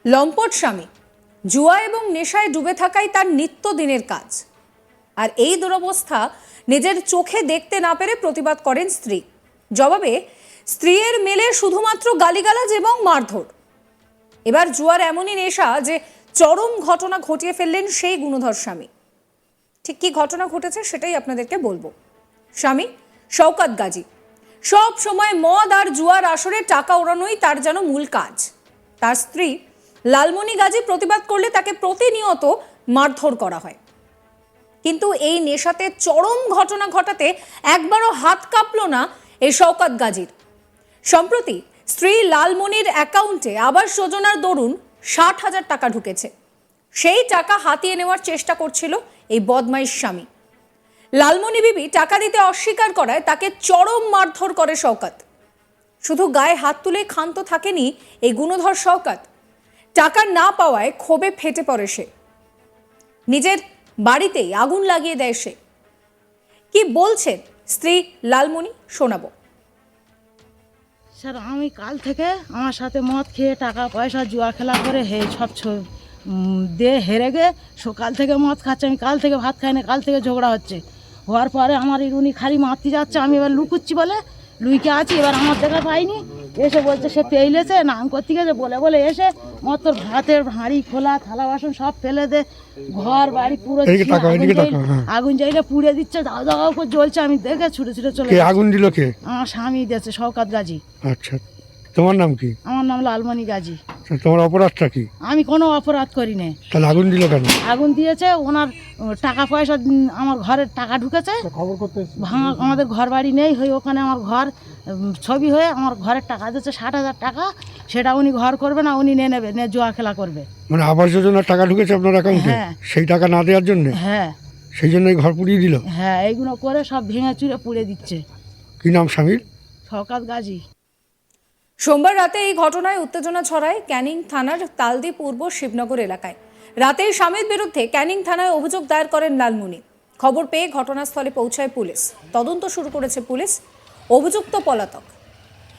লম্পট স্বামী জুয়া এবং নেশায় ডুবে থাকাই তার নিত্যদিনের কাজ। আর এই দুরবস্থা নিজের চোখে দেখতে না পেরে প্রতিবাদ করেন স্ত্রী। জবাবে স্ত্রীর মেলে শুধুমাত্র গালিগালাজ এবং মারধর। এবার জুয়ার এমনই নেশা যে চরম ঘটনা ঘটিয়ে ফেললেন সেই গুণধর স্বামী। ঠিক কি ঘটনা ঘটেছে সেটাই আপনাদেরকে বলবো। স্বামী শওকত গাজী সব সময় মদ আর জুয়ার আসরে টাকা ওড়ানোই তার যেন মূল কাজ। তার স্ত্রী লালমণি গাজী প্রতিবাদ করলে তাকে প্রতিনিয়ত মারধর করা হয়। কিন্তু এই নেশাতে চরম ঘটনা ঘটাতে একবারও হাত কাঁপলো না এই শওকত গাজীর। সম্প্রতি স্ত্রী লালমণির অ্যাকাউন্টে আবাস যোজনার দরুন ৬০,০০০ টাকা ঢুকেছে। সেই টাকা হাতিয়ে নেওয়ার চেষ্টা করছিল এই বদমাইশ স্বামী। লালমণি বিবি টাকা দিতে অস্বীকার করায় তাকে চরম মারধর করে শওকত। শুধু গায়ে হাত তুলে ক্ষান্ত থাকেনি এই গুণধর শওকত, টাকা না পাওয়ায় ক্ষোভে ফেটে পড়ে সে। নিজের বাড়িতেই আগুন লাগিয়ে দেয় সে। কি বলছেন স্ত্রী লালমণি শোনাবো। স্যার, আমি কাল থেকে আমার সাথে মদ খেয়ে টাকা পয়সা জুয়া খেলা করে সব দিয়ে হেরে গে সকাল থেকে মদ খাচ্ছে। আমি কাল থেকে ভাত খাই না, কাল থেকে ঝগড়া হচ্ছে। হওয়ার পরে আমার উনি খালি মারতে যাচ্ছে, আমি এবার লুকুচ্ছি বলে লুইকে আছি। এবার আমার দেখা পাইনি, এসে বলছে সে পেইলেছে নাম করতে গেছে বলে বলে এসে মদ তোর ভাতের হাঁড়ি খোলা থালা বাসন সব ফেলে দে, ঘর বাড়ি পুরো আগুন জ্বালিয়ে পুড়ে দিচ্ছে, দাও দাও করে জ্বলছে। আমি দেখে ছুটে ছুটে চলে আগুন দিল কে? আমার স্বামী দিয়েছে, শওকত গাজী। আচ্ছা, তোমার নাম কি? আমার নাম লালমণি গাজী। তোমার অপরাধটা কি? আমি কোনো অপরাধ করি না। তাহলে আগুন দিল কেন? আগুন দিয়েছে ওনার টাকা পয়সা, আমার ঘরের টাকা ঢুকেছে। খবর করতে ভাঙা, আমাদের ঘর বাড়ি নেই, হয়ে ওখানে আমার ঘর ছবি হয়ে আমার ঘরের টাকা দিচ্ছে ৬০,০০০ টাকা। সেটা উনি ঘর করবে না, উনি নিয়ে নেবে, নিয়ে জুয়া খেলা করবে। মানে আবাস যোজনার টাকা ঢুকেছে আপনার অ্যাকাউন্টে? হ্যাঁ। সেই টাকা না দেওয়ার জন্য? হ্যাঁ। সেই জন্যই ঘর পুড়িয়ে দিল? হ্যাঁ, এইগুলো করে সব ভেঙে চুরে পুড়ে দিচ্ছে। কি নাম স্বামীর? শওকত গাজী। সোমবার রাতে এই ঘটনায় উত্তেজনা ছড়ায় ক্যানিং থানার তালদি পূর্ব শিবনগর এলাকায়। রাতে স্বামীর বিরুদ্ধে ক্যানিং থানায় অভিযোগ দায়ের করেন লালমণি। খবর পেয়ে ঘটনাস্থলে পৌঁছায় পুলিশ। তদন্ত শুরু করেছে পুলিশ। অভিযুক্ত পলাতক।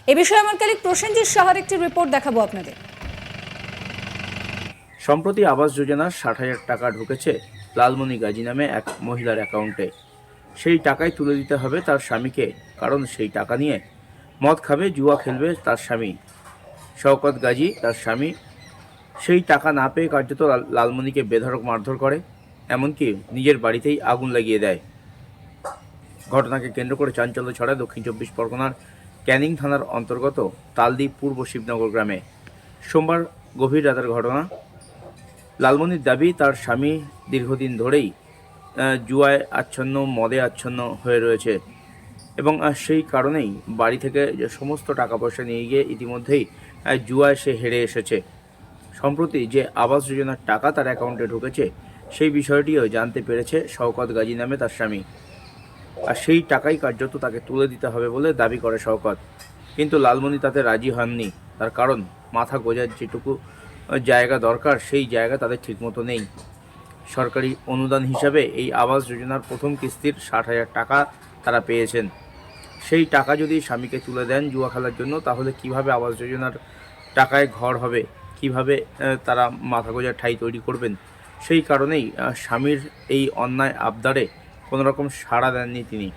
এ বিষয়ে আমার কলিগ প্রসেনজিৎ সাহার একটি রিপোর্ট দেখাবো আপনাদের। সম্প্রতি আবাস যোজনার ৬০,০০০ টাকা ঢুকেছে লালমণি গাজী নামে এক মহিলার অ্যাকাউন্টে। সেই টাকাই তুলে দিতে হবে তার স্বামীকে, কারণ সেই টাকা নিয়ে মদ খাবে, জুয়া খেলবে তার স্বামী। শওকত গাজী তার স্বামী সেই টাকা না পেয়ে কার্যত লালমণিকে বেধড়ক মারধর করে, এমনকি নিজের বাড়িতেই আগুন লাগিয়ে দেয়। ঘটনাকে কেন্দ্র করে চাঞ্চল্য ছড়ায় দক্ষিণ ২৪ পরগনার ক্যানিং থানার অন্তর্গত তালদি পূর্ব শিবনগর গ্রামে। সোমবার গভীর রাতের ঘটনা। লালমণির দাবি, তার স্বামী দীর্ঘদিন ধরেই জুয়ায় আচ্ছন্ন, মদে আচ্ছন্ন হয়ে রয়েছে এবং সেই কারণেই বাড়ি থেকে যে সমস্ত টাকা পয়সা নিয়ে গিয়ে ইতিমধ্যেই জুয়ায় সে হেরে এসেছে। সম্প্রতি যে আবাস যোজনার টাকা তার অ্যাকাউন্টে ঢুকেছে সেই বিষয়টিও জানতে পেরেছে শওকত গাজী নামে তার স্বামী। আর সেই টাকাই কার্যত তাকে তুলে দিতে হবে বলে দাবি করে শওকত। কিন্তু লালমণি তাতে রাজি হননি। তার কারণ, মাথা গোঁজার যেটুকু জায়গা দরকার সেই জায়গা তাদের ঠিকমতো নেই। সরকারি অনুদান হিসাবে এই আবাস যোজনার প্রথম কিস্তির ৬০,০০০ টাকা তারা পেয়েছেন। সেই টাকা যদি স্বামীকে তুলে দেন জুয়া খেলার জন্য, তাহলে কিভাবে আবাস যোজনার টাকায় ঘর হবে, কিভাবে তারা মাথা গোঁজার ঠাঁই তৈরি করবেন? সেই কারণেই স্বামীর এই অন্যায় আবদারে কোনো রকম সাড়া দেননি তিনি।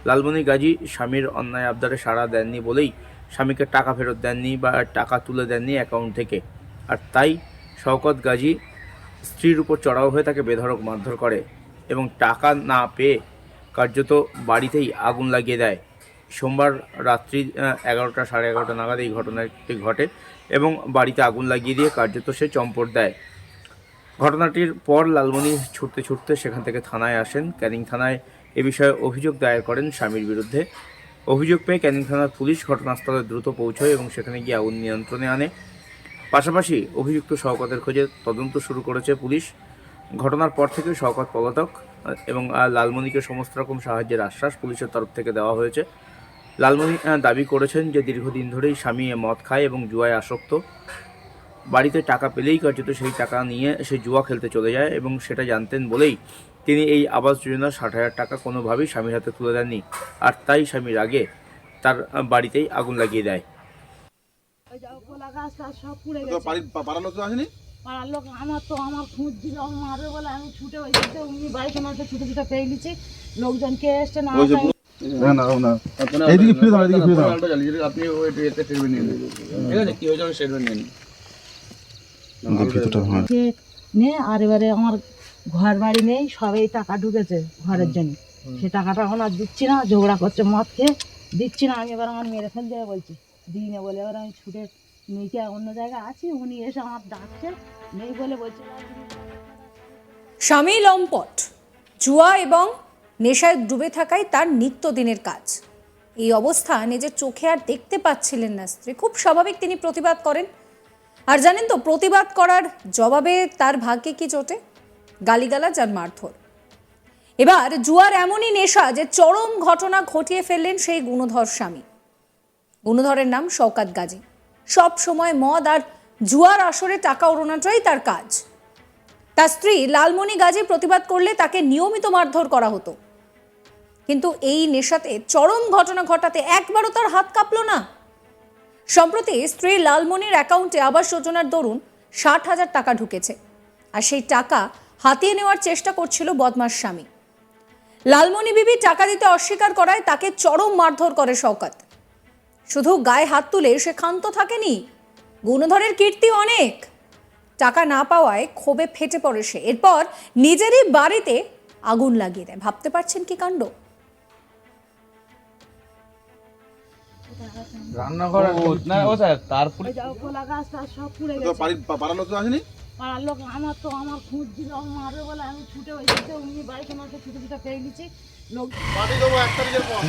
লালমণি গাজী স্বামীর অন্যায় আবদারে সাড়া দেননি বলেই স্বামীকে টাকা ফেরত দেননি বা টাকা তুলে দেননি অ্যাকাউন্ট থেকে। আর তাই শওকত গাজী স্ত্রীর উপর চড়াও হয়ে তাকে বেধড়ক মারধর করে এবং টাকা না পেয়ে কার্যত বাড়িতেই আগুন লাগিয়ে দেয়। সোমবার রাত্রি ১১টা সাড়ে ১১টা নাগাদ এই ঘটনাটি ঘটে এবং বাড়িতে আগুন লাগিয়ে দিয়ে কার্যত সে চম্পট দেয়। ঘটনাটির পর লালমণি ছুটতে ছুটতে সেখান থেকে থানায় আসেন। ক্যানিং থানায় এ বিষয়ে অভিযোগ দায়ের করেন স্বামীর বিরুদ্ধে। অভিযোগ পেয়ে ক্যানিং থানার পুলিশ ঘটনাস্থলে দ্রুত পৌঁছয় এবং সেখানে গিয়ে আগুন নিয়ন্ত্রণে আনে। পাশাপাশি অভিযুক্ত শওকতের খোঁজে তদন্ত শুরু করেছে পুলিশ। ঘটনার পর থেকে শওকত পলাতক এবং লালমণিকে সমস্ত রকম সাহায্যের আশ্বাস পুলিশের তরফ থেকে দেওয়া হয়েছে। লালমণি দাবি করেছেন যে দীর্ঘদিন ধরেই স্বামী মদ খায় এবং জুয়ায় আসক্ত। বাড়িতে টাকা পেলেই কার্যত সেই টাকা নিয়ে সে জুয়া খেলতে চলে যায় এবং সেটা জানতেন বলেই তিনি এই আবাস যোজনার ৬০,০০০ টাকা কোনোভাবেই স্বামীর হাতে তুলে দেননি। আর তাই স্বামীর আগে তার বাড়িতেই আগুন লাগিয়ে দেয়। যা কলা গাছ টাছ সব পুড়ে তো গেছে। পাড়ার লোক তো আসেনি? পাড়ার লোক আমার খুঁজ দিল, মারবে বলে আমি ছুটে ওই দিকে উনি বাড়িতে মাঝে ছুটে ছুটে পেয়ে নিচ্ছি। লোকজন কে এসছে না ওই যে আসায়- না এইদিকে ফিরে দাও, এইদিকে ফিরে দাও। আপনি ওই এতে ট্রিটমেন্ট নিয়ে নেন, ঠিক আছে? কি হয়েছে ট্রিটমেন্ট নিন। কে নে আর এবারে আমার ঘর বাড়ি নেই, সবাই টাকা ঢুকেছে ঘরের জন্য, সে টাকাটা এখন আর দিচ্ছি না, ঝগড়া করছে মদ খেয়ে, দিচ্ছি না আমি, এবার আমার মেরে ফেল দেবে বলছি, দিই না বলে এবার আমি ছুটে মেয়েকে অন্য জায়গায় আছি, উনি এসে আমার ডাকছে নেই বলে বলছে। স্বামী লম্পট, জুয়া এবং নেশায় ডুবে থাকাই তার নিত্যদিনের কাজ। এই অবস্থা নিজের চোখে আর দেখতে পাচ্ছিলেন না স্ত্রী। খুব স্বাভাবিক তিনি প্রতিবাদ করেন। আর জানেন তো, প্রতিবাদ করার জবাবে তার ভাগ্যে কি জোটে? গালিগালাজ আর মারধর। এবার জুয়ার এমনই নেশা যে চরম ঘটনা ঘটিয়ে ফেললেন সেই গুণধর স্বামী। গুণধরের নাম শওকত গাজী। সব সময় মদ আর জুয়ার আসরে টাকা ওড়ানোটাই তার কাজ। তার স্ত্রী লালমণি গাজী প্রতিবাদ করলে তাকে নিয়মিত মারধর করা হতো। কিন্তু এই নেশাতে চরম ঘটনা ঘটাতে একবারও তার হাত কাঁপলো না। সম্প্রতি স্ত্রী লালমণির অ্যাকাউন্টে আবাস যোজনার দরুন 60,000 টাকা ঢুকেছে, আর সেই টাকা হাতিয়ে নেওয়ার চেষ্টা করছিল বদমাস স্বামী। লালমণি বিবি টাকা দিতে অস্বীকার করায় তাকে চরম মারধর করে শওকত। শুধু গায়ে হাত তুলে সে ক্ষান্ত থাকেনি, গুণধরের কীর্তি অনেক। টাকা না পাওয়ায় ক্ষোভে ফেটে পড়ে সে। এরপর নিজেরই বাড়িতে আগুন লাগিয়ে দেয়। ভাবতে পারছেন কি কাণ্ড? রান্নাঘর না ও স্যার, তারপরে ওই যা কলা গাছ টাছ সব পুড়ে তো গেছে। পাড়ার লোক তো আসেনি? পাড়ার লোক আমার খুঁজ দিল, মারবে বলে আমি ছুটে ওই দিকে উনি বাড়িতে মাঝে ছুটে ছুটে পেয়ে নিচ্ছি। লোক পার্টি দেবো 1 তারিখের পর।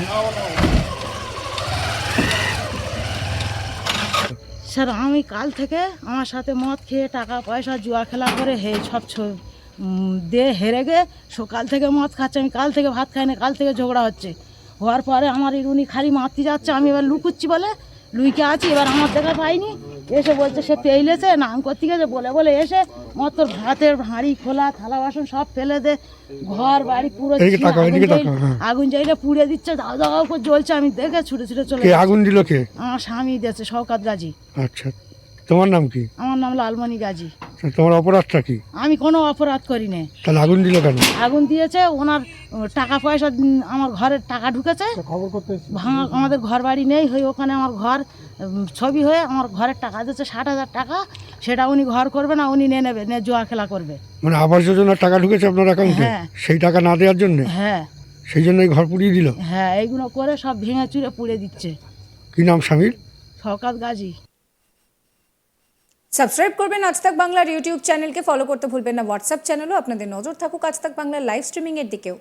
স্যার আমি কাল থেকে আমার সাথে মদ খেয়ে টাকা পয়সা জুয়া খেলা করে সব দিয়ে হেরে গে সকাল থেকে মদ খাচ্ছে, আমি কাল থেকে ভাত খাই না, কাল থেকে ঝগড়া হচ্ছে। হওয়ার পরে আমার উনি খালি মারতে যাচ্ছে, আমি এবার লুকুচ্ছি বলে লুইকে আছি, এবার আমার দেখা পাইনি, এসে বলছে সে তেইলেছে নাম করতে গেছে বলে এসে মদ তোর ভাতের হাঁড়ি খোলা থালা বাসন সব ফেলে দে, ঘর বাড়ি পুরো এদিকে তাকাও, এদিকে তাকাও, হ্যাঁ। আগুন জ্বালিয়ে পুড়ে দিচ্ছে, দাও দাও করে জ্বলছে। আমি দেখে ছুটে ছুটে চলে কে গেছি। আগুন দিল কে? আমার স্বামী দিয়েছে শওকত গাজী। আচ্ছা, তোমার নাম কি? আমার নাম লালমণি গাজী। তোমার অপরাধটা কি? আমি কোনো অপরাধ করি না। তাহলে আগুন দিল কেন? আগুন দিয়েছে ওনার টাকা পয়সা, আমার ঘরের টাকা ঢুকেছে, ভাঙা আমাদের ঘর বাড়ি নেই, হয়ে ওখানে আমার ঘর ছবি হয়ে আমার ঘরের টাকা দিয়েছে 60,000 টাকা, সেটা উনি ঘর করবে না, উনি নিয়ে নেবে, নিয়ে জুয়া খেলা করবে। মানে আবাস যোজনার টাকা ঢুকেছে আপনার অ্যাকাউন্টে, হ্যাঁ। সেই টাকা না দেওয়ার জন্য? হ্যাঁ সেই জন্যই ঘর পুড়িয়ে দিল? হ্যাঁ, এইগুলো করে সব ভেঙে চুরে পুড়ে দিচ্ছে। কি নাম স্বামীর? শওকত গাজী। সাবস্ক্রাইব করবেন আজ তাক বাংলার ইউটিউব চ্যানেলকে, ফলো করতে ভুলবেন না হোয়াটসঅ্যাপ চ্যানেলও। আপনাদের নজর থাকুক আজ তাক বাংলার লাইভ স্ট্রিমিংয়ের দিকেও।